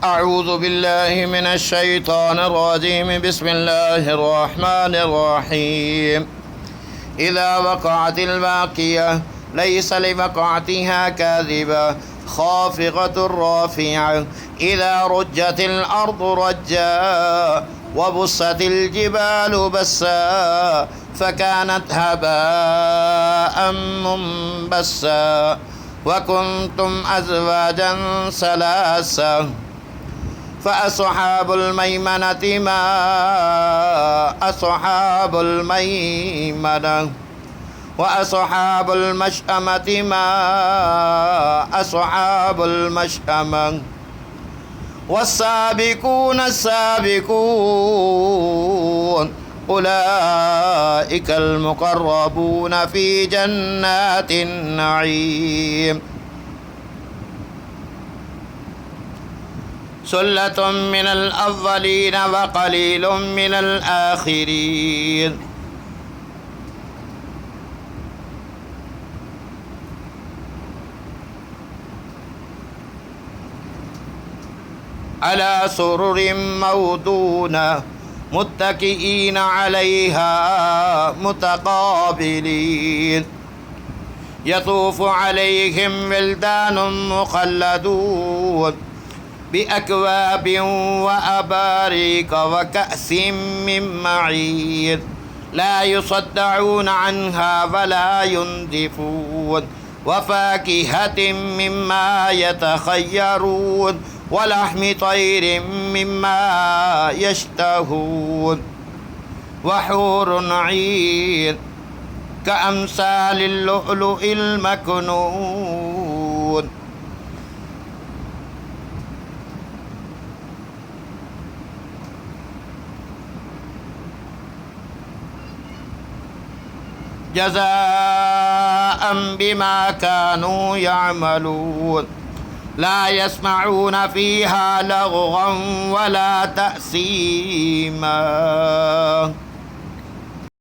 أعوذ بالله من الشيطان الرجيم. بسم الله الرحمن الرحيم. إذا وقعت الواقية ليس لوقعتها كاذبة خافضة رافعة. إذا رجت الأرض رجا وبست الجبال بسا فكانت هباء منبسا وكنتم أزواجا ثلاثة فأصحاب الميمنة ما أصحاب الميمنة وأصحاب المشأمة ما أصحاب المشأمة والسابقون السابقون أولئك المقربون في جنات النعيم. سلة من الأولين وقليل من الآخرين. على سرر موضونة متكئين عليها متقابلين يطوف عليهم ولدان مخلدون بأكواب وأباريق وكأس من معين لا يصدعون عنها ولا ينزفون وفاكهة مما يتخيرون ولحم طير مما يشتهون وحور عين كأمثال اللؤلؤ المكنون. جزاء بما كانوا يعملون لا يسمعون فيها لغوا ولا تأثيما.